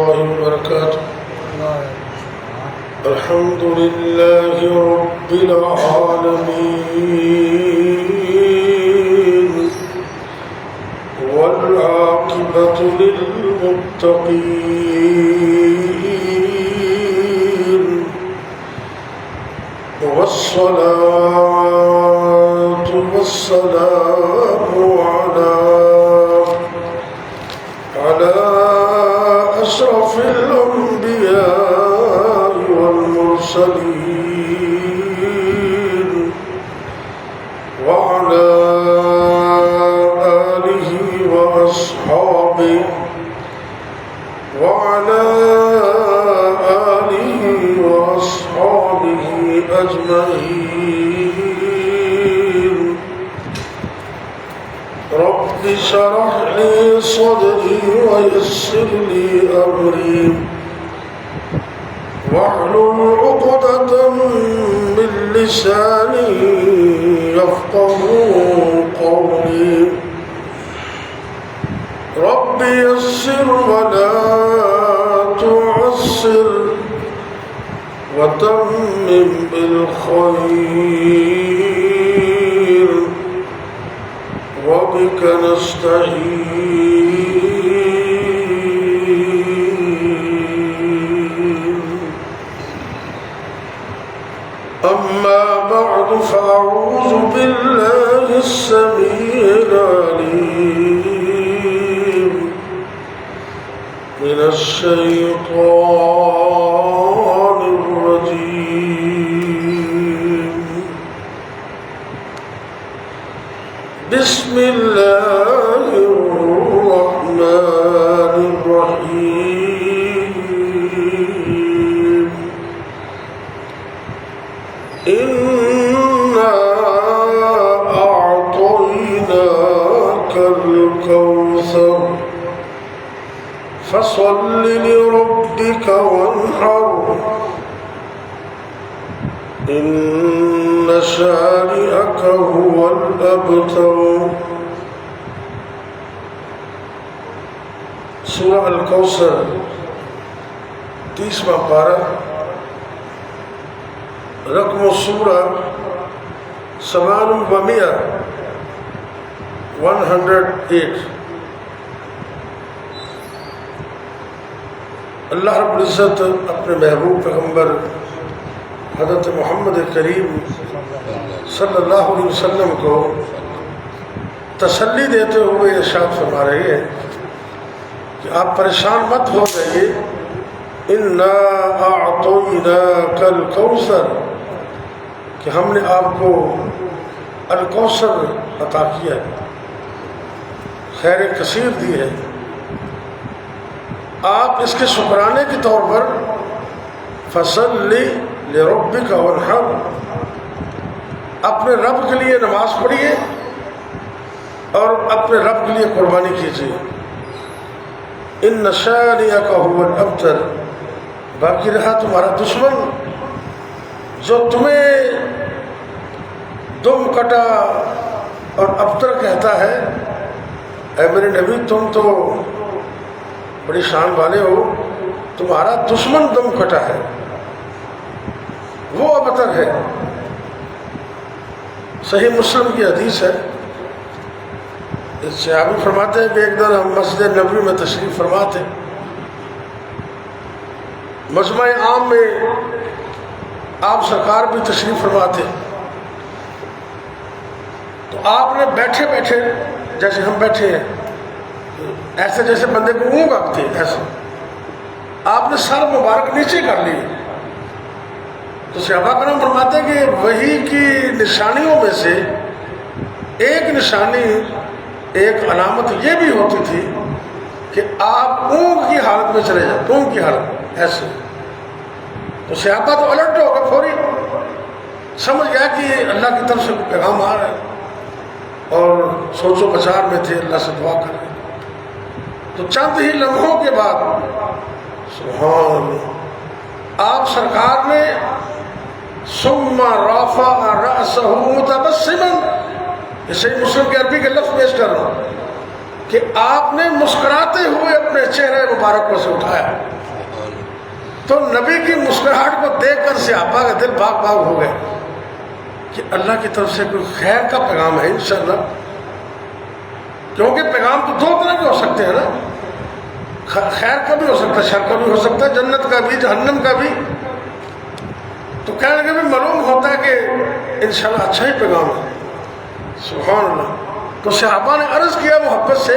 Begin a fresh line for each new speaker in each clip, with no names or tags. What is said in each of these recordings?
الله وبركاته. الحمد لله رب العالمين والعاقبة للمتقين والصلاة والسلام على أشرف الأنبياء والمرسلين وعلى آله وأصحابه أجمعين. رب اشرح لي صدري ويسر لي أمري واحلل عقدة من لساني يفقهوا قولي. رب يسر ولا تعسر وتمم بالخير وبك نستعين. أما بعد فأعوذ بالله السميع العليم من الشيطان الرجيم. بسم الله الرحمن الرحيم. إنا أعطيناك الكوثر فصل لربك وانحر إن شانئك هو الأبتر. سورہ الکوثر 30واں پارہ، رقم سورہ 108. اللہ رب العزت اپنے محبوب پیغمبر حضرت محمد کریم صلی اللہ علیہ وسلم کو تسلی دیتے ہوئے ارشاد فرما رہے ہیں کہ آپ پریشان مت ہو جائیے. انا اعطیناک الکوثر، کہ ہم نے آپ کو الکوثر عطا کیا ہے، خیر کثیر دی ہے. آپ اس کے شکرانے کے طور پر فصل لربک وانحر، اپنے رب کے لیے نماز پڑھیے اور اپنے رب کے لیے قربانی کیجیے. ان شانئک هو الابتر، باقی رہا تمہارا دشمن جو تمہیں دم کٹا اور ابتر کہتا ہے. اے میرے نبی تم تو بڑی شان والے ہو، تمہارا دشمن دم کٹا ہے، وہ ابتر ہے. صحیح مسلم کی حدیث ہے. صحابی فرماتے ہیں کہ ایک دن ہم مسجد نبوی میں تشریف فرما تھے. مجمع عام میں آپ سرکار بھی تشریف فرما تھے. تو آپ نے بیٹھے بیٹھے، جیسے ہم بیٹھے ہیں ایسے جیسے بندے کو اونگ آگتی ہے، ایسے آپ نے سر مبارک نیچے کر لی. تو صحابہ کرام فرماتے ہیں کہ وہی کی نشانیوں میں سے ایک نشانی، ایک علامت یہ بھی ہوتی تھی کہ آپ اونگ کی حالت میں چلے جائیں، اونگ کی حالت ایسے. تو صحابہ تو الرٹ ہو گئے، فوری سمجھ گیا کہ اللہ کی طرف سے پیغام آ رہا ہے، اور سوچ و بچار میں تھے، اللہ سے دعا کر رہے. تو چند ہی لمحوں کے بعد سبحان اللہ، آپ سرکار نے ثم رفع رأسه متبسما، یہ صحیح مسلم کی عربی کے لفظ پیش کر رہا ہوں، کہ آپ نے مسکراتے ہوئے اپنے چہرے مبارک کو سے اٹھایا تو نبی کی مسکراہٹ کو دیکھ کر صحابہ کا دل باغ باغ ہو گئے کہ اللہ کی طرف سے کوئی خیر کا پیغام ہے انشاءاللہ. کیونکہ پیغام تو دو طرح کے ہو سکتے ہیں نا, خیر کا بھی ہو سکتا ہے, شر کا بھی ہو سکتا ہے, جنت کا بھی جہنم کا بھی. تو کہنے لگے بھی معلوم ہوتا ہے کہ انشاءاللہ اچھا ہی پیغام ہے. سبحان اللہ. تو صحابہ نے عرض کیا محبت سے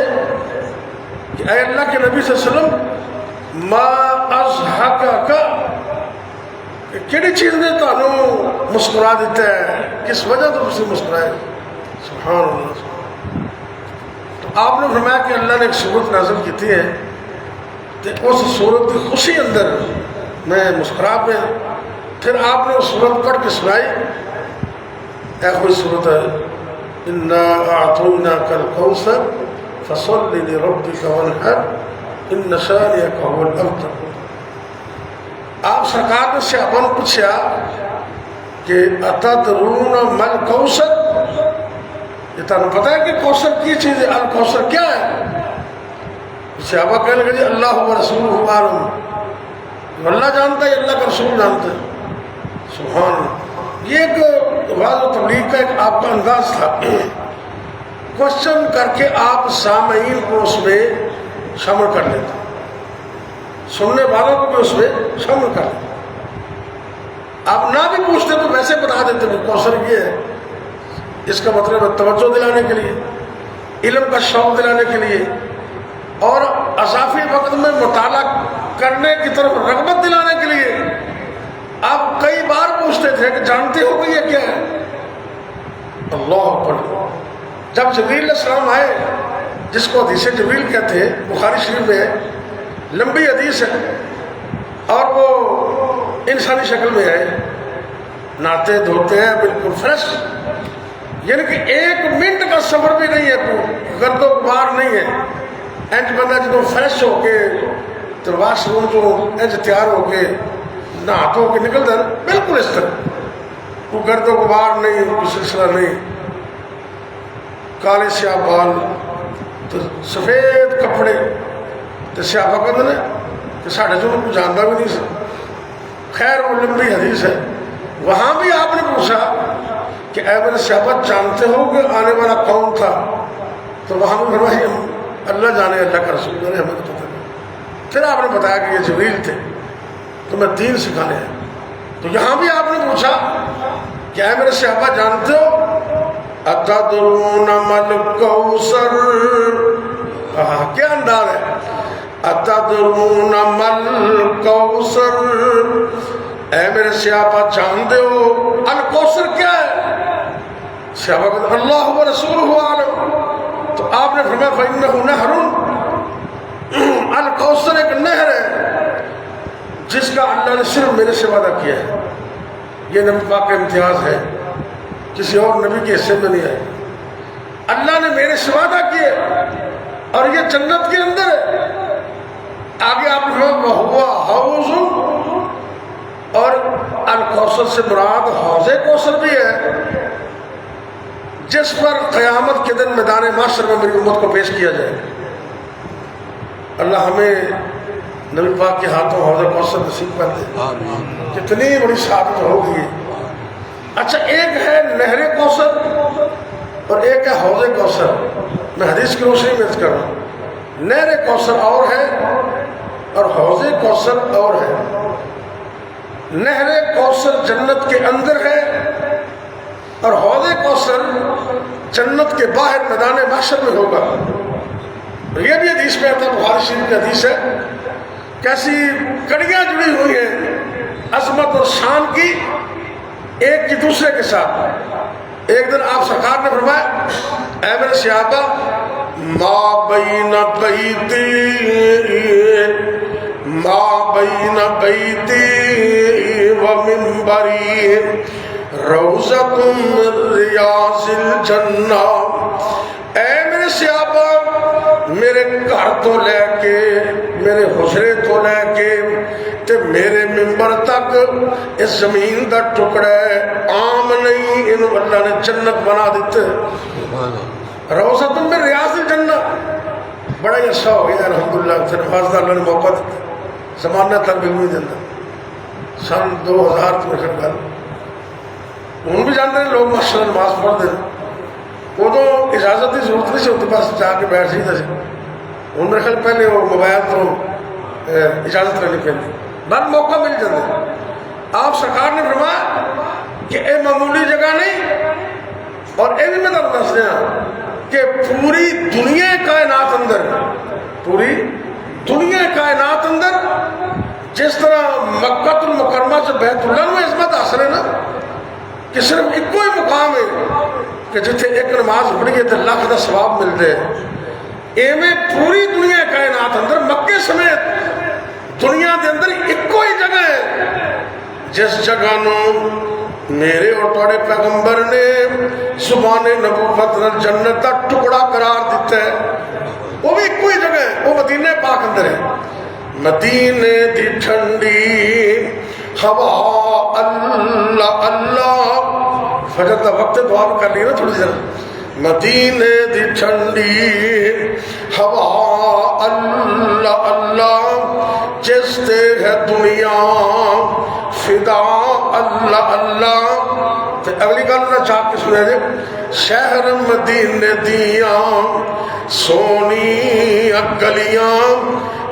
کہ اے اللہ کے نبی صلی اللہ علیہ وسلم ما اضحکک, کیڑی چیز نے تانوں مسکرا دیتا ہے, کس وجہ تو تسی مسکرائے. سبحان اللہ. تو آپ نے فرمایا کہ اللہ نے ایک صورت نازل کی ہے کہ اس صورت کی خوشی اندر میں مسکرا پہ. پھر آپ نے وہ صورت پڑھ کے سنائی. اے کوئی صورت ہے انا اعطیناک الکوثر فصل لربک وانحر ان شانئک هو الابتر. آپ سرکار نے صحابہ نے پوچھا کہ اتدرون ما الکوثر, یہ تمہیں پتہ ہے کہ کوثر کی چیز ہے, الکوثر کیا ہے؟ صحابہ کہنے لگے جی اللہ و رسولہ عالم, اللہ جانتا ہے, اللہ کا رسول جانتا ہے. سبحان اللہ. یہ ایک واضح و تبلیغ کا ایک آپ کا انداز تھا, کوشچن کر کے آپ سامعین کو اس میں شامل کر لیتے, سننے والوں کو بھی اس میں شامل کر لیتے. آپ نہ بھی پوچھتے تو ویسے بتا دیتے کہ کوثر یہ ہے, اس کا مطلب ہے توجہ دلانے کے لیے, علم کا شوق دلانے کے لیے, اور اضافی وقت میں مطالعہ کرنے کی طرف رغبت دلانے کے لیے. آپ کئی بار پوچھتے تھے کہ جانتے ہو کہ یہ کیا ہے؟ اللہ اکبر. جب جبریل علیہ السلام آئے, جس کو حدیث جبریل کہتے ہیں, بخاری شریف میں ہے, لمبی حدیث ہے, اور وہ انسانی شکل میں ہے, نہاتے دھوتے ہیں بالکل فریش, یعنی کہ ایک منٹ کا سفر بھی نہیں ہے, گرد و غبار نہیں ہے. انج بندہ جدو فریش ہو کے تو واش روم جو انج تیار ہو کے نہا دھو کے نکل جائے, بالکل اس طرح, وہ گرد و غبار نہیں, کوئی سلسلہ نہیں, کالے سیاہ بال تو سفید کپڑے. تو صحابہ کہتے ہیں کہ ساڑھے جو کو جانتا بھی نہیں سا. خیر وہ لمبی حدیث ہے. وہاں بھی آپ نے پوچھا کہ اے میرے صحابہ جانتے ہو کہ آنے والا کون تھا؟ تو وہاں بھی فرمایا اللہ جانے, اللہ کا رسول جانے, ہمیں تو پتہ نہیں. پھر آپ نے بتایا کہ یہ جبریل تھے, تمہیں دین سکھانے ہیں. تو یہاں بھی آپ نے پوچھا کہ اے میرے صحابہ جانتے ہو اتدرون ما الکوثر, کیا انداز ہے, اتدرون ما الکوثر, اے میرے صحابہ جانتے ہو الکوثر کیا ہے؟ صحابہ کہتے ہیں اللہ و رسولہ عالم. تو آپ نے فرمایا فإنہ نہر, الکوثر ایک نہر ہے جس کا اللہ نے صرف میرے سے وعدہ کیا ہے. یہ نبی پاک کا امتیاز ہے, کسی اور نبی کے حصے میں نہیں ہے. اللہ نے میرے سے وعدہ کیا اور یہ جنت کے اندر ہے. آگے آپ نے فرمایا وہو حوض, اور الکوثر سے مراد حوض کوثر بھی ہے جس پر قیامت کے دن میدان محشر میں میری امت کو پیش کیا جائے. اللہ ہمیں نبی پاک کے ہاتھوں حوض کوثر نصیب کر دے. کتنی بڑی سعادت ہوگی. اچھا, ایک ہے نہر کوثر اور ایک ہے حوض کوثر. میں حدیث کی روشنی میں کر رہا ہوں. نہر کوثر اور ہے اور حوض کوثر اور ہے. نہر کوثر جنت کے اندر ہے اور حوض کوثر جنت کے باہر میدان محشر میں ہوگا. یہ بھی حدیث میں آتا ہے, بخاری شریف کی حدیث ہے. کیسی کڑیاں جڑی ہوئی ہیں عظمت اور شان کی ایک کی دوسرے کے ساتھ. ایک دن آپ سرکار نے فرمایا اے میرے صحابہ ما بین بیتی و منبری روضۃ من ریاض الجنہ. اے میرے صحابہ, میرے گھر تو لے کے, میرے حجرے تو لے کے تے میرے ممبر تک اس زمین دا ٹکڑا ہے عام نہیں, انہوں اللہ نے جنت بنا دیتے. روضۃ من ریاض الجنہ, بڑا ہی عرصہ ہو گیا الحمدللہ سے نماز دا اللہ نے موقع دیتا زمانہ تک بھی نہیں دیتا سن 2000 میں خیال ہوں بھی جانتے ہیں لوگ ماشاء اللہ نماز پڑھتے ہیں ادو اجازت کی ضرورت نہیں سی ہوتی بس جا کے بیٹھ جاتا سی ہوں میرے خیال پہلے وہ موبائل تو اجازت لینی پہنتی بس موقع مل جاتا آپ سرکار نے فرمایا کہ یہ معمولی جگہ نہیں اور یہ بھی میں تمہیں دس دیا کہ پوری دنیا کائنات اندر پوری دنیا کائنات اندر جس طرح مکہ المکرمہ سے بیت اللہ میں عظمت حاصل ہے نا کہ صرف ایک ہی مقام ہے کہ جتنے ایک نماز پڑھی ہے تو لاکھ کا ثواب ملتے ہیں ایویں پوری دنیا کائنات اندر مکے سمیت دنیا کے اندر ایک ہی جگہ ہے جس جگہ نو میرے اور توڑے پیغمبر نے زبان نبوت جنت کا ٹکڑا قرار دیتا ہے وہ بھی ایک ہی جگہ ہے وہ مدینہ پاک اندر ہے مدینے دی ٹھنڈی ہوا اللہ اللہ فجر کا وقت دعا بھی کر لی نا تھوڑی ذرا مدینے دی ٹھنڈی ہوا اللہ اللہ جس تے ہے دنیا فدا اللہ اللہ تے اگلی گل نہ چاپ کے سنے دے شہر مدینے دیاں سونی گلیاں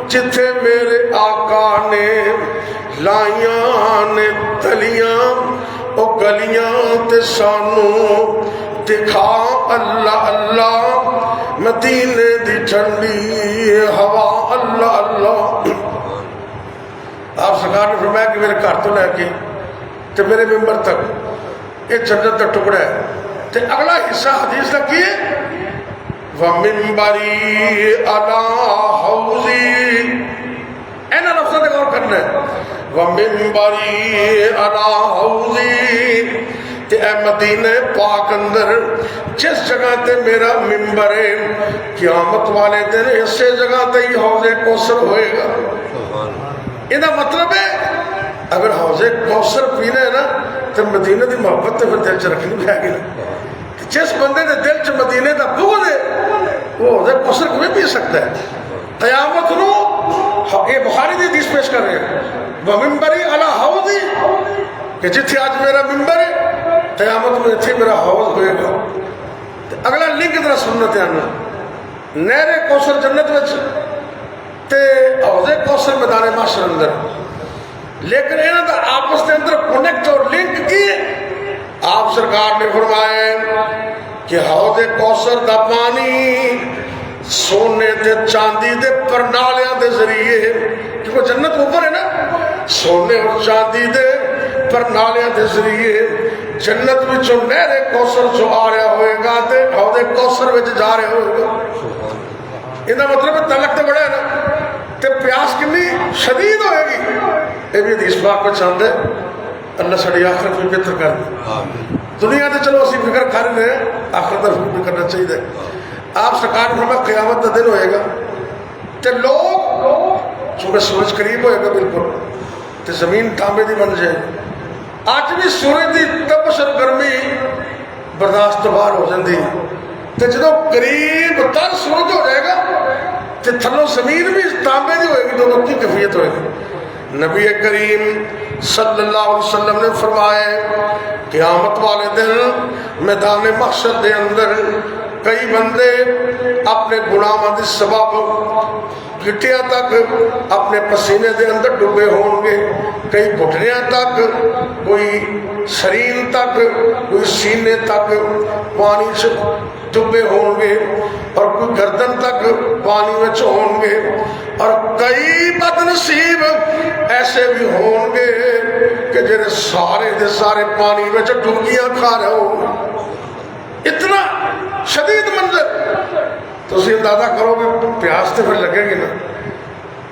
جتھے میرے آقا نے لائیاں نے تلیاں او گلیاں تے سانو دکھا اللہ اللہ مدینے دی ٹھنڈی ہوا اللہ اللہ آپ سرکار نے فرمایا کہ میرے گھر تو لے کے تے میرے ممبر تک یہ جنت کا ٹکڑا ہے تے اگلا حصہ حدیث کا کی ہے وَمِنْبَرِي عَلَىٰ حَوْضِي اینا لفظہ دے غور کرنا ہے وَمِنْبَرِي عَلَىٰ حَوْضِي تے اے مدینہ پاک اندر جس جگہ تے میرا ممبر ہے قیامت والے دن اسی جگہ تے ہی حوض کوثر ہوئے گا یہ مطلب ہے اگر حوض کوثر پینا ہے نا تو مدینہ دی محبت تے پھر دل چ رکھنی پائے گی نا جس بندے نے دل چ مدینے دا بغض ہے وہ حوض کوثر کو بھی پی سکتا ہے قیامت نو یہ بخاری دی حدیث پیش کر رہے ہیں وَمِنْبَرِي عَلَىٰ حَوْضِي کہ جتھے آج میرا ممبر ہے قیامت میں اتھے میرا حوض ہوئے گا اگلا لنک ذرا سنت ہے نہر کوثر جنت وچ تے حوض کوثر میدان محشر اندر لیکن انہاں دا آپس کے اندر کنیکٹ اور لنک کی آپ سرکار نے فرمایا کہ حوض کوثر دا پانی سونے دے چاندی دے پرنالیاں دے ذریعے کیونکہ جنت اوپر ہے نا سونے اور چاندی دے پرنالیاں دے ذریعے جنت وچوں نہر کوثر جو آ رہا ہوئے گا تے حوض کوثر وچ جا رہا ہوئے گا انہاں مطلب تعلق تے بڑا ہے نا تے پیاس کنی شدید ہوئے گی یہ بھی حدیث پاک کو چاہتا ہے اللہ ساری آخرت میں بہتر کر دے دنیا تے چلو اسی فکر کر رہے ہیں آخرت کا فکر کرنا چاہیے آپ سرکار نے فرمایا قیامت کا دن ہوئے گا تے لوگ چونکہ سورج قریب ہوئے گا بالکل تے زمین تانبے دی بن جائے گی آج بھی سورج دی تپش اور گرمی برداشت تو باہر ہو جاندی تے جدو قریب تر سورج ہو جائے گا تے تھلو زمین بھی تانبے دی ہوئے گی دونوں کی کیفیت ہوئے گی نبی کریم صلی اللہ علیہ وسلم نے فرمایا قیامت والے دن میدان محشر دے اندر کئی بندے اپنے گناہاں دے سبب گھٹیاں تک اپنے پسینے دے اندر ڈبے ہوں گے کئی گھٹنیاں تک کوئی شرین تک کوئی سینے تک پانی سے ڈبے ہوں گے اور کوئی گردن تک پانی میں ہوں گے اور کئی بد نصیب ایسے بھی ہوں گے کہ جنہیں سارے دے سارے پانی میں ڈبکیاں کھا رہے ہوں گے اتنا شدید منظر تو اسی اندازہ کرو گے پیاس تے پھر لگے گی نا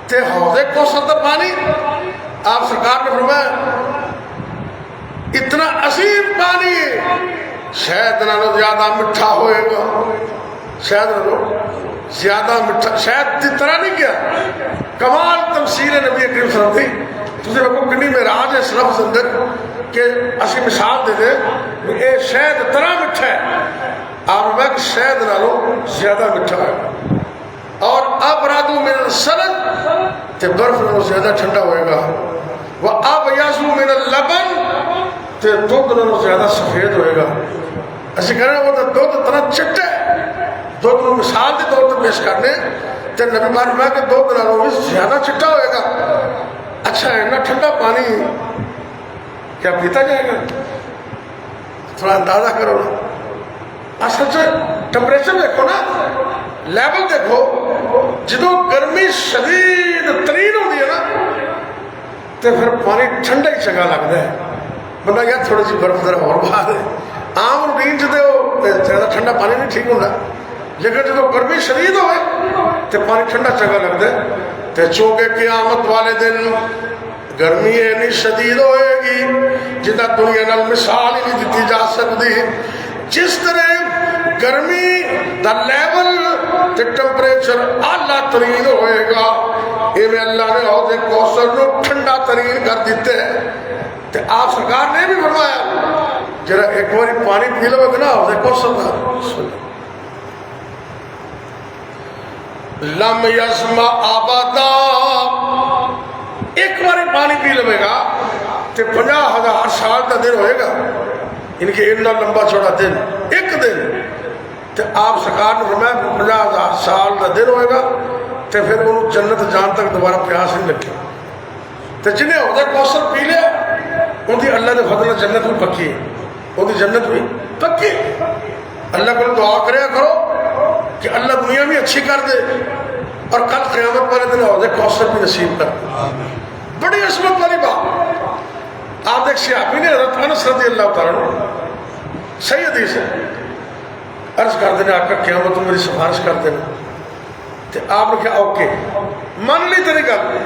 تے حوض کوثر دا پانی آپ سرکار نے فرمایا اتنا عظیم پانی ہے شاید نالو زیادہ مٹھا ہوئے گا شاید نالو زیادہ مٹھا شاید دی طرح نہیں کیا کمال تمثیل نبی کریم صلی اللہ علیہ وسلم تھی تجھے رکھو کنی میں راج ہے اس لفظ اندر کہ اسی مثال دے دے اے شاید طرح مٹھا ہے آپ میں کہ شاید نالو زیادہ مٹھا ہے اور ابرد من السلج تے برف نالوں زیادہ ٹھنڈا ہوئے گا، وابیض من اللبن تے دودھ نالوں زیادہ سفید ہوئے گا۔ اسی کہنے وہ دودھ اتنا چٹا ہے، دودھ نو مثال دی طور تے پیش کرنے تے نبی معلوم ہے کہ دودھ نالوں بھی زیادہ چٹا ہوئے گا۔ اچھا اتنا ٹھنڈا پانی کیا پیتا جائے گا؟ تھوڑا اندازہ کرو نا، اصل سے ٹمپریچر دیکھو نا، لیول دیکھو، جدو گرمی شدید ترین ہوتی ہے نا تو پھر پانی ٹھنڈا ہی چنگا لگتا ہے، بندہ کیا تھوڑی سی برف ذرا اور باہر ہے، عام روٹین سے زیادہ ٹھنڈا پانی نہیں ٹھیک ہوتا، لیکن جدو گرمی شدید ہوئے تو پانی ٹھنڈا چنگا لگتا ہے۔ تو چونکہ قیامت والے دن گرمی اینی شدید ہوئے گی جنہ دنیا نال مثال ہی نہیں دیتی جا سکتی، جس طرح گرمی دا لیول تے ٹمپریچر اعلیٰ ترین ہوئے گا، ایویں اللہ نے حوض کوثر نو ٹھنڈا ترین کر دیتے ہیں۔ تے آپ سرکار نے بھی فرمایا جرا ایک باری پانی پی لو گے نا حوض کوثر کا، لم یسمع ابدا، ایک باری پانی پی لوے گا تو 50,000 سال کا دن ہوئے گا، ان کے اتنا لمبا چوڑا دن ایک دن، تو آپ سرکار نے فرمایا 50,000 سال کا دن ہوئے گا تو پھر انہوں جنت جان تک دوبارہ پیاس نہیں لگی۔ تو جنہیں حوض کوثر پی لیا ان کی اللہ نے فضل جنت بھی پکی ہے، ان کی جنت بھی پکی۔ اللہ کو دعا کریا کرو کہ اللہ دنیا بھی اچھی کر دے اور کل قیامت والے دن حوض کوثر بھی نصیب کر دے۔ بڑی عظمت والی بات۔ آپ ایک صحابی نے حضرت انس رضی اللہ تعالیٰ صحیح حدیث ہے، عرض کر دینا آقا قیامت میری سفارش کر دینا، تو آپ نے کہا اوکے مان لی تیری گل،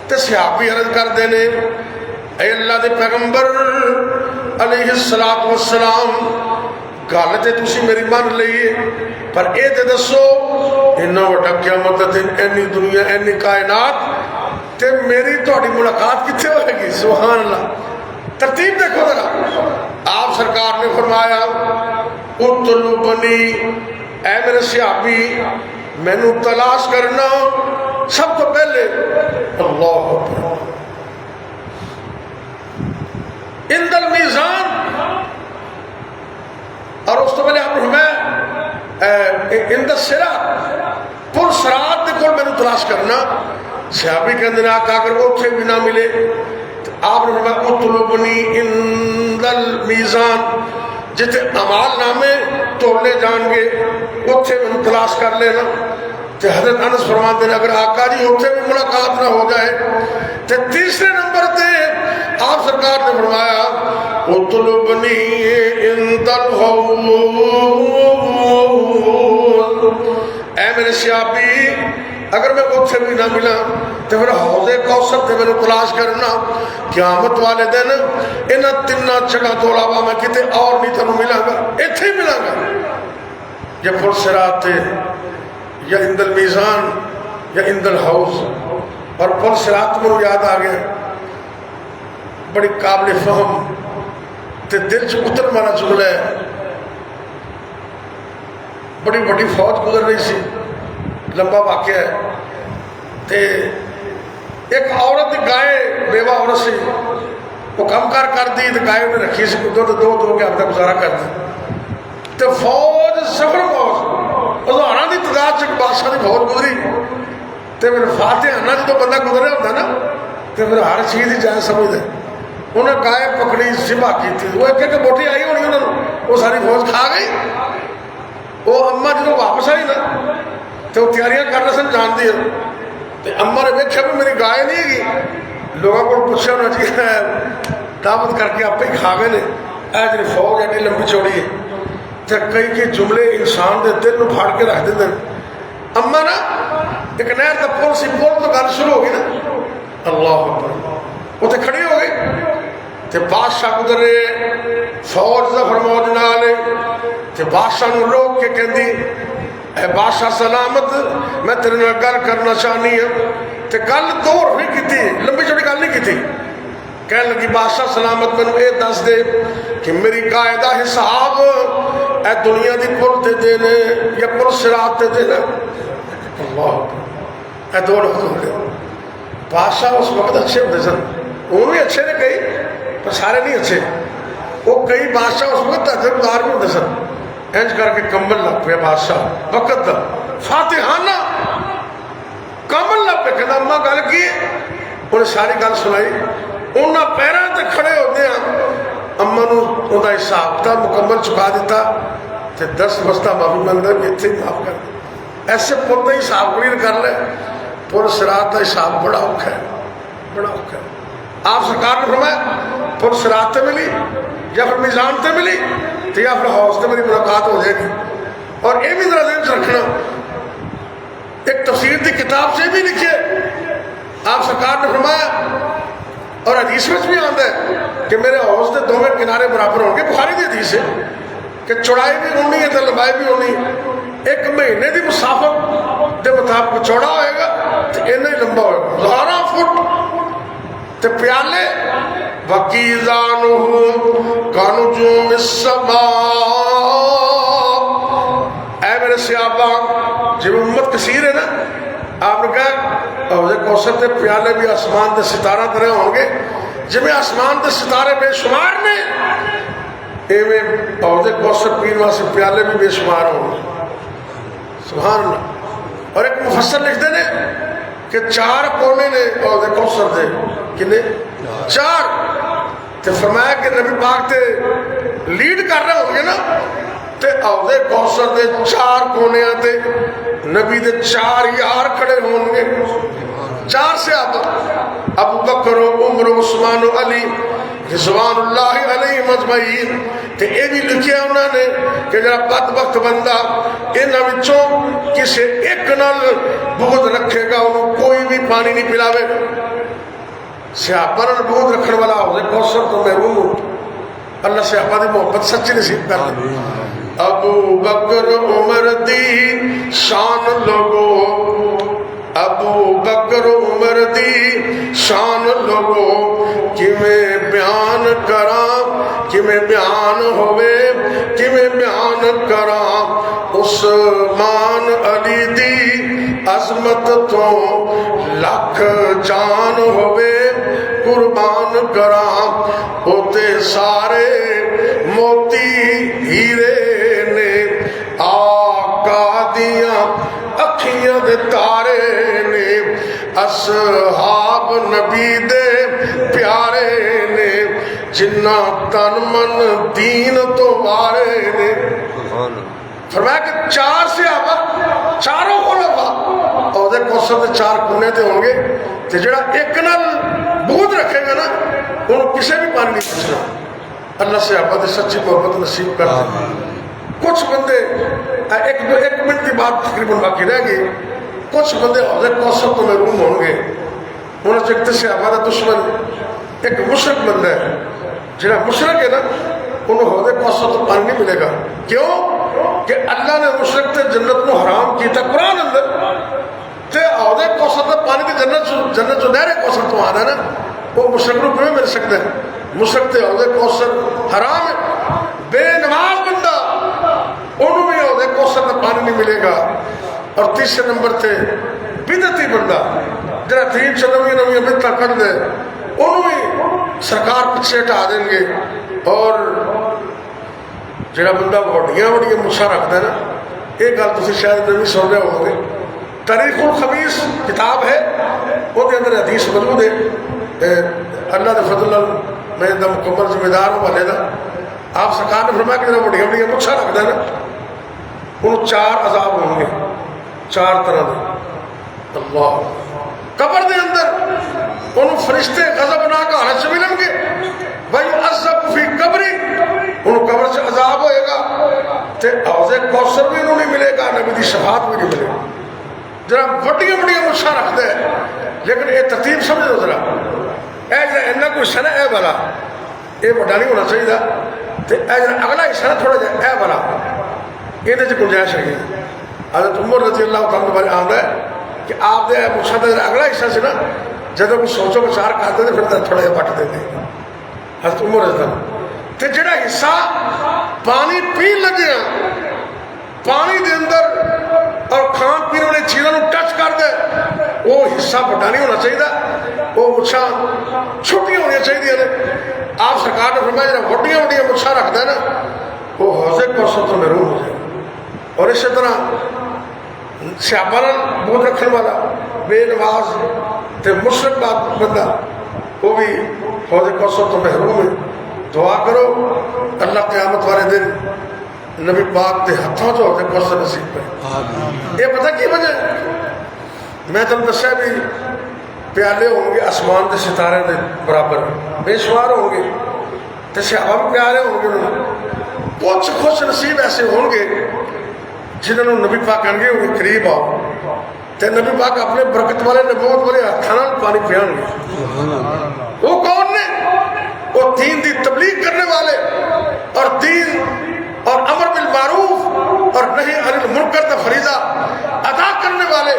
تو صحابی عرض کر دینے اے اللہ دے پیغمبر علیہ السلام گل تے تسی میری مان لئیے، پر اے تے دسو انہا وڈا قیامت دن اینی دنیا اینی کائنات تے میری توڑی ملاقات کتنے ہوئے گی؟ سبحان اللہ، ترتیب دیکھو ذرا۔ آپ سرکار نے فرمایا اطلبنی، اے میرے صحابی میں نو تلاش کرنا سب تو پہلے اللہ اکبر عند المیزان، اور اس تو پہلے آپ نے فرمایا عند الصراط، پل صراط دے کول میں نو تلاش کرنا۔ صحابی کے اندر آقا اگر وہ اتھے بھی نہ ملے تو آپ نے فرمایا اطلبنی عند المیزان، جتے اعمال نامے تولے جان گے اتھے میں تلاش کر لینا۔ تو حضرت انس فرماتے ہیں اگر آقا جی اتھے بھی ملاقات نہ ہو جائے تو تیسرے نمبر تے آپ سرکار نے فرمایا اطلبنی عند الحوض، اے میرے صحابی اگر میں خود سے بھی نہ ملا تو پھر حوض کوثر تے میں تلاش کرنا، قیامت والے دن انہاں تیناں جگہ تو علاوہ میں کتے اور نہیں تنوں ملا گا، ایتھے ہی ملا گا، یا پل صراط یا عند المیزان یا عند الحوض۔ اور پل صراط میں یاد آ گیا، بڑی قابل فہم تے دل چ اتر مانا جملہ ہے۔ بڑی بڑی فوج گزر رہی سی، لمبا واقعہ ہے، تے ایک عورت گائے بیوہ عورت سی، وہ کم کر دی تو گائے انہیں رکھی سی، دو کے ہفتہ گزارا کر دی، تو فوج سفر فوج ہزاراں دی تعداد چ بادشاہ دی فوج گزری، تو پھر فاتح نا جدو بندہ گزر رہا ہوتا نا تو پھر ہر چیز ہی جائز سمجھتے، انہیں گائے پکڑی ذبح کی تھی، وہ ایک ایک بوٹی آئی ہونی انہوں نے، وہ ساری فوج کھا گئی۔ وہ اماں جدو واپس آئی نا تو وہ تیاریاں کر رہے سن جان دی، تو اماں نے دیکھا بھی میری گائے نہیں گی، لوگوں کو پوچھا ہونا چاہیے دعوت کر کے آپ ہی کھا گئے نے، اے جی فوج ایڈی لمبی چوڑی ہے، تو کئی جملے انسان دے دل نو پھاڑ کے رکھ دیتے ہیں۔ اماں نا ایک نہر کا پل سی، پل تو گل شروع ہو گئی نا، اللہ اکبر، وہ تو کھڑی ہو گئی، تو بادشاہ گزرے فوج ظفر موج نال، تو بادشاہ نو روک کے کہندی اے بادشاہ سلامت میں تیرے نال گل کرنا چاہنی ہے، تو گل دور نہیں کی تھی، لمبی چوڑی گل نہیں کی تھی، کہنے لگی بادشاہ سلامت میں نے یہ دس دے کہ میری قاعدہ حساب اے دنیا دی پل تے دینے یا پل صراط تے دینا۔ اللہ اے دو لوگ ہوتے بادشاہ اس وقت اچھے ہوتے سن وہ بھی اچھے نے کئی پر سارے نہیں اچھے وہ کئی بادشاہ اس وقت تحجد دار بھی ہوتے سن انج کر کے کمبل لگ پہ بادشاہ وقت دا فاتحانہ کمبل لگ پہ کہنا اماں گل کی انہیں ساری گل سنائی انہاں پیران تے کھڑے ہوتے ہیں اماں نو انہاں حساب تھا مکمل چکا دیتا تے 10 بستہ معافی مندر بھی اتنے معاف کر دے ایسے پتہ ہی حساب کلیر کر لے پور سرات کا حساب بڑا اوکھا ہے بڑا اوکھا ہے آپ سرکار نے فرمایا پور سرات تے ملی یا پھر میزان تے ملی تو یا پھر حوض تے میری ملاقات ہو جائے گی اور یہ بھی ذرا ذہن سے رکھنا ایک تفسیر دی کتاب سے بھی لکھے آپ سرکار نے فرمایا اور حدیث میں بھی آتا ہے کہ میرے حوض کے دونوں کنارے برابر ہوں گے بخاری دی حدیث ہے کہ چوڑائی بھی ہونی ہے تو لمبائی بھی ہونی ایک مہینے دی مسافت دے مطابق چوڑا ہوئے گا تو اینا ہی لمبا ہوئے گا 1000 فٹ تو پیالے وَقِيزَانُهُ كَنُجُومِ السَّمَاءِ اے میرے صحابہ جب امت کثیر ہے نا آپ نے کہا حوض کوثر تے پیالے بھی آسمان تے ستارہ طرح ہوں گے جب آسمان تے ستارے بے شمار نے ایویں حوض کوثر پین واسے پیالے بھی بے شمار ہوں گے سبحان اللہ اور ایک مفسر لکھتے نے کہ 4 کونے نے حوض کوثر دے کنے 4 تے فرمایا کہ نبی پاک تے لیڈ کر رہے ہوں گے نا تے حوض کوثر دے 4 کونے تے نبی دے 4 یار کھڑے ہوں گے 4 صحابہ ابو بکر و عمر و عثمان و علی رضوان اللہ علیہ مجمعین تے اے بھی لکھیا انہوں نے کہ جرا بدبخت بندہ انہاں وچوں کسے ایک نال بغض رکھے گا انہوں کوئی بھی پانی نہیں پلاوے گا صحابہ نال بغض رکھنے والا حوض کوثر تو محروم ہو اللہ صحابہ دی محبت سچی نصیب کر دے ابو بکر عمر دی شان لوگو ابو بکر عمر دی شان لوگو کہ میں بیان کراں کہ میں بیان ہوئے کہ میں بیان کراں عثمان علی دی عظمت تو لکھ جان ہوئے قربان کراں ہوتے سارے موتی ہیرے نے آقا دیاں اکھیاں دے تارے نے اصحاب نبی دے پیارے نے جنہ تن من دین تو وارے نے فرمایا کہ 4 صحابہ چاروں خلفاء اور دے کوثر دے 4 کونے تے ہوں گے تے جڑا ایک نال بغض رکھے گا نا انہوں کسے بھی پانی نہیں پوچھنا اللہ صحابہ دے سچی محبت نصیب کر دے کچھ بندے ایک منٹ کی بات تقریباً باقی رہ گئی کچھ بندے حوض کوثر تو محروم ہوں گے انہوں نے ایک صحابہ دا دشمن ایک مشرک بندہ ہے جنہاں مشرک ہے نا انہوں حوض کوثر تو پانی نہیں ملے گا کیوں کہ اللہ نے مشرک تے جنت کو حرام کیتا قرآن اندر تے حوض کوثر تے پانی کی جنت جو نہر کوثر تو آنا ہے نا وہ مشرک کو کیوں مل سکتے ہیں مشرک تے حوض کوثر حرام ہے بے نماز بندہ انہوں بھی حوض کوثر تے پانی نہیں ملے گا اور تیسرے نمبر تے بدعتی بندہ جنہاں دین چلوی نوی بدعتاں کر دے انہوں بھی سرکار پیچھے ہٹا دیں گے اور جڑا بندہ وڈیاں مچھاں رکھتا ہے نا یہ گل تسی شاید نہیں سن رہے ہو گے تاریخ الخبیث کتاب ہے وہ اندر حدیث موجود ہے اللہ دے فضل میں دا مکمل ذمہ دار ہوں والے دا آپ سرکار نے فرمایا کہ جڑا وڈیاں مچھاں رکھتا ہے نا انہوں 4 عذاب ہوں گے 4 طرح دے اللہ قبر دے اندر انہوں فرشتے غضبناک حالت سے ملیں گے وَيُعَذَّبُ فِي قَبْرِ انہوں قبر سے عذاب ہوئے گا تے حوض کوثر بھی انہوں نہیں ملے گا نبی دی شفاعت بھی نہیں ملے گا ذرا بڑی مچھاں رکھتا ہے لیکن یہ ترتیب سمجھ دو ذرا اے جرا اینا کوئی حصہ اے والا یہ بڑا نہیں ہونا چاہیے تے اے جرا اگلا حصہ تھوڑا جہا اے والا یہ گنجائش ہے حضرت عمر رضی اللہ تعالیٰ بارے آمد ہے کہ آپ دے مچھاں دا اگلا حصہ سے نا جب کوئی سوچو بچار کرتے تھے پھر تھوڑا جہا پٹ دیتے حضرت عمر رضی اللہ تے جڑا حصہ پانی پین لگے پانی دے اندر اور کھان پینے والی چیزوں ٹچ کر دے وہ حصہ بڑا نہیں ہونا چاہیے، وہ مچھاں چھوٹیاں ہونی چاہیے نے۔ آپ سرکار نے فرمایا جب وڈیاں وڈیاں مچھاں رکھتا ہے نا وہ حوض کوثر تو محروم ہو جائے۔ اور اسی طرح سیابا بہت رکھنے والا بے نماز تے مشرک بات بندہ وہ بھی حوض کوثر تو محروم ہے۔ دعا کرو اللہ قیامت والے دن نبی پاک کے ہاتھوں جو حوض کوثر نصیب کرے۔ یہ پتہ کی وجہ میں تم دسیا بھی پیالے ہوں گے آسمان کے ستارے کے برابر بے شمار ہوں گے، تو صحابہ بھی پیارے ہوں گے، کچھ خوش نصیب ایسے ہوں گے جنہوں نے نبی پاک کہیں گے وہ قریب آؤ، تو نبی پاک اپنے برکت والے نبوت والے ہاتھوں پانی پیان گے۔ وہ کون نے؟ وہ دین دی تبلیغ کرنے والے اور دین اور امر بالمعروف اور نہی عن المنکر کا فریضہ ادا کرنے والے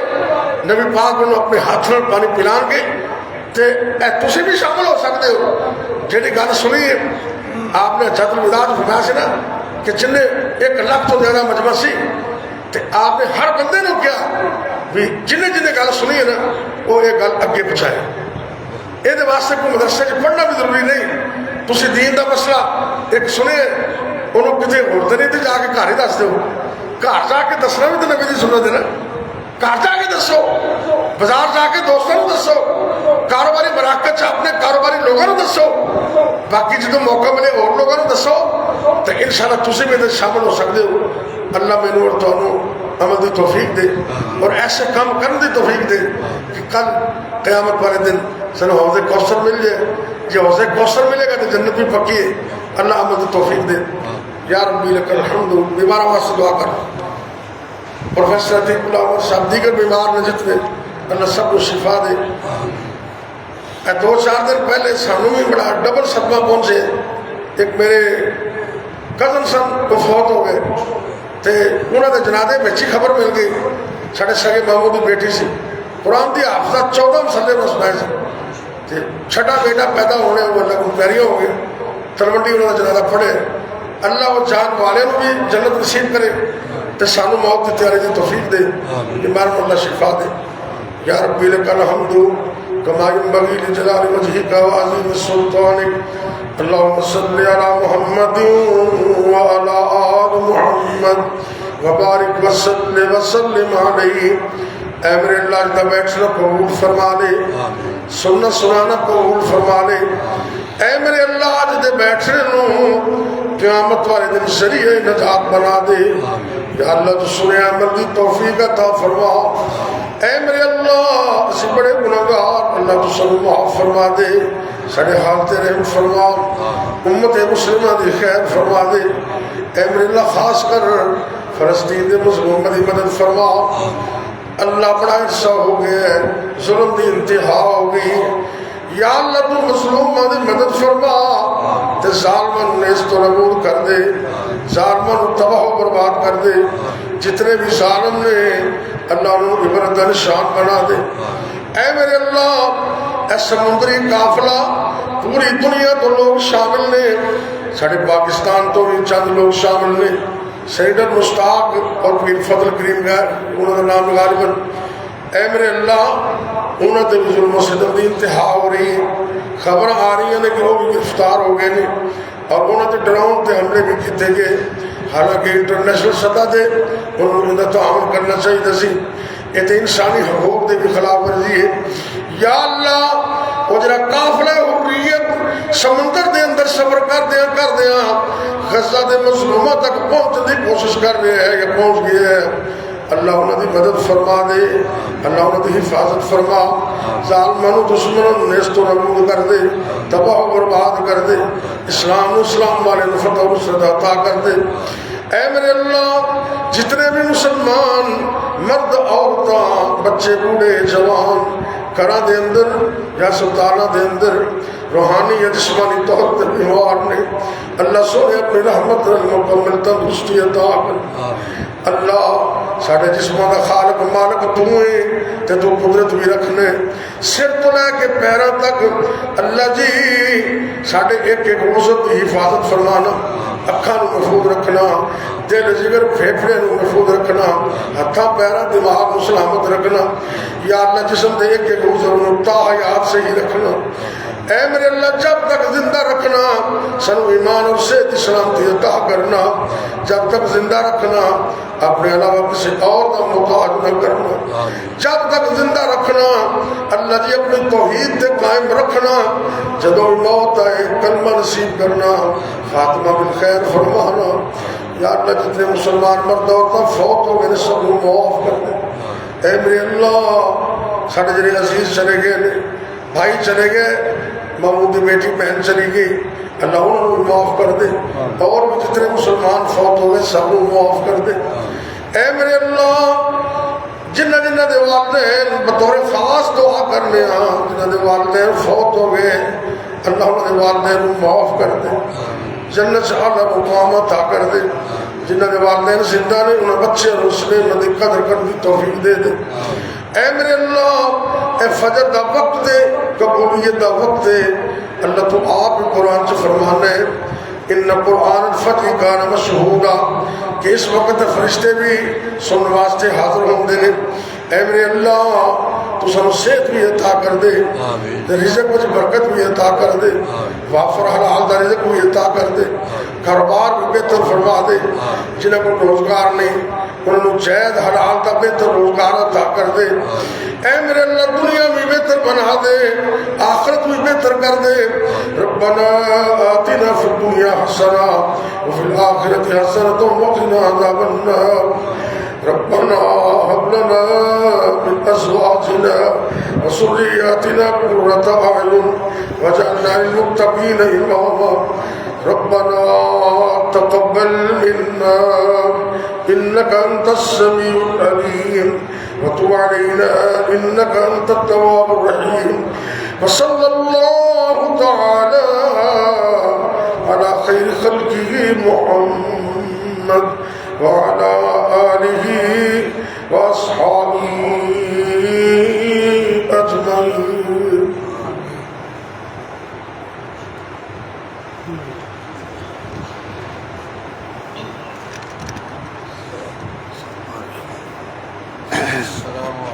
نبی پاک انہوں اپنے ہاتھوں پانی پلان گے۔ تے اے تسی بھی شامل ہو سکتے ہو۔ جیڑی گل سنی ہے آپ نے حجۃ الوداع فرمایا سی نا کہ جن نے 1 لاکھ تو زیادہ مجمع سی، تے آپ نے ہر بندے نے کیا بھی جن گل سنی ہے نا وہ یہ گل اگے پہنچائے۔ یہ واسطے کوئی مدرسے پڑھنا بھی ضروری نہیں، تسی دین دا مسئلہ ایک سنے انہوں کتنے ہوتے نہیں تھے جا کے گھر ہی دس دو، گھر جا کے دسنا بھی تو نبی دی سنت ہے نا، گھر جا کے دسو، بازار جا کے دوستوں کو دسو، کاروباری مراکز اپنے کاروباری لوگوں کو دسو، باقی جدو موقع ملے اور لوگوں کو دسو، تو انشاءاللہ تسی بھی شامل ہو سکتے ہو۔ اللہ میں نور تو عمل دی توفیق دے اور ایسے کام کرنے دی توفیق دے کہ کل قیامت والے دن سنو حوض کوثر مل جائے۔ جب حوض کوثر ملے گا تو جنت بھی پکی ہے۔ اللہ عمل دی توفیق دے۔ یا ربی لک الحمد۔ بیمار واسطے دعا کر، پروفیسر عتیق اللہ عمر صاحب دیگر بیمار نے جتنے اللہ سب کو شفا دے۔ 2-4 دن پہلے سانوں بھی بڑا ڈبل صدمہ پہنچے، ایک میرے کزن سن وہ فوت ہو گئے، تے انہوں نے جنازے میں اچھی خبر مل گئی، ساڑھے سگے ماموں کی بیٹی سی، قرآن دی حافظہ 14 مسلے میں سنائے سے، چھٹا بیٹا پیدا ہونے وہ اللہ کو پیریاں ہو گئے، تلوندی انہوں نے جنازہ پڑھے۔ اللہ وہ جان والے بھی جنت نصیب کرے، تے سانو موت کی تیاری دی توفیق دے، بیمار کو اللہ شفا دے۔ یا ربی لک الحمد کما ينبغي لجلال وجهك وعظيم سلطانك اللهم صل على محمد وعلى آل محمد وبارک وسلم علیہ۔ اے میرے اللہ جدہ بیٹھنا قبول فرما لے، سننا سنانا قبول فرما لے۔ اے میرے اللہ جدہ بیٹھنے نو قیامت والے دن ذریعہ نجات بنا دے۔ یا اللہ تو سنے عمل دی توفیق عطا فرما۔ اے میرے اللہ اسی بڑے گناہگار، اللہ تو سب معاف فرما دے، سارے حالت رحم فرما، امت مسلمہ دی خیر فرما دے۔ اے میرے اللہ خاص کر فلسطین دے مظلوموں دی مدد فرما۔ اللہ بڑا عرصہ ہو گیا ہے، ظلم دی انتہا ہو گئی، یا اللہ تو مظلوموں دی مدد فرما تے ظالموں نیست و نابود کر دے، ظالموں تباہ و برباد کر دے، جتنے بھی ظالم نے اللہ انہوں عبرت نشان بنا دے۔ اے میرے اللہ اے سمندری قافلہ پوری دنیا تو لوگ شامل نے، ساڑھے پاکستان تو بھی چند لوگ شامل نے، سیدر مشتاق اور پیر فضل کریم غیر انہوں نے نام غالباً۔ اے میرے اللہ انہوں نے بھی ظلم و ستم دی انتہا ہو رہی ہے، خبر آ رہی ہیں کہ وہ بھی گرفتار ہو گئے ہیں اور انہوں نے ڈراؤن تے حملے بھی کیتے گئے، حالانکہ انٹرنیشنل سطح دے انہوں نے تعاون کرنا چاہیے سی، یہ تو انسانی حقوق دے بھی خلاف ورزی ہے۔ یا اللہ وہ جرا قافلہ حریت سمندر دے اندر سفر کر دیا غزہ دے مظلوموں تک پہنچنے کی کوشش کر رہے ہیں یا پہنچ گئے ہیں، اللہ انہوں نے مدد فرما دے، اللہ انہوں نے حفاظت فرما، ظالمانوں دشمنوں نیست و نابود کر دے، تباہ و برباد کر دے، اسلام و اسلام والے فتح و نصرت عطا کر دے۔ اے میرے اللہ جتنے بھی مسلمان مرد عورتاں بچے بوڑھے جوان گھراں دے اندر یا سلطانہ دے اندر روحانی یا جسمانی طور پر بیمار نے، اللہ سونے اپنی رحمت مکمل تندرستی عطا کر۔ اللہ ساڑھے جسموں کا خالق مالک تو ہیں تے تو قدرت بھی رکھنے، سر تو لے کے پیروں تک اللہ جی ساڈے ایک ایک عضو کی حفاظت فرمانا، اکھاں نو محفوظ رکھنا، دل جگر پھیپھڑے نو محفوظ رکھنا، ہتھاں پیراں دماغ نو سلامت رکھنا، یا اللہ جسم دے ایک ایک عضو نو تا حیات سے ہی رکھنا، اے میرے اللہ جب تک زندہ رکھنا سنو ایمان اور صحت سلامتی عطا کرنا، جب تک زندہ رکھنا اپنے علاوہ کسی اور کا محتاج نہ کرنا، جب تک زندہ رکھنا اللہ جی اپنی توحید تے قائم رکھنا، جدو موت آئے کلمہ نصیب کرنا، خاتمہ بالخیر فرمانا، یا اللہ جتنے مسلمان مرد عورتاں فوت ہو گئے سب کو معاف کر دے، اے میرے اللہ ساڈے جڑے عزیز چلے گئے نے، بھائی چلے گئے، ماموں دی بیٹی بہن چلی گئی، اللہ انہوں نے معاف کر دے، اور بھی جتنے مسلمان فوت ہو گئے سب کو معاف کر دے، اے میرے اللہ جنہ جنہ دے والدین بطور خاص دعا کرنے ہاں، جنہ دے والدین فوت ہو گئے اللہ انہوں نے والدین معاف کر دے، جنت سے اعلیٰ مقام عطا کر دے، جنہ دے والدین زندہ نے انہیں بچے اور اس نے انہیں قدر کرنے کی توفیق دے دے، اے میرے اللہ اے فجر دا وقت دے، قبولیت دا وقت دے، اللہ تو آپ قرآن سے فرمانا ہے ان قرآن الفتح کان مشہودا کہ اس وقت فرشتے بھی سننے واسطے حاضر ہوں دے، اے میرے اللہ تو سنو صحت بھی عطا کر دے، رزق وچ برکت بھی عطا کر دے، وافر حلال دا رزق بھی عطا کر دے، کاروبار بھی بہتر فرما دے، جنہیں کو روزگار نہیں انہوں نے جائد حلال دا بہتر روزگار عطا کر دے، اے میرے اللہ دنیا بھی بہتر بنا دے، آخرت بھی بہتر کر دے، ربنا آتنا فی الدنیا حسنہ وفی الآخرت حسنۃ وقنا عذاب النار، ربنا هب لنا من ازواجنا وذرياتنا قرة اعين واجعلنا للمتقين اماما، ربنا تقبل منا انك انت السميع العليم وتب علينا انك انت التواب الرحيم، وصلى الله تعالى على خير خلقه محمد وعلى آله وأصحابه أجمعين. السلام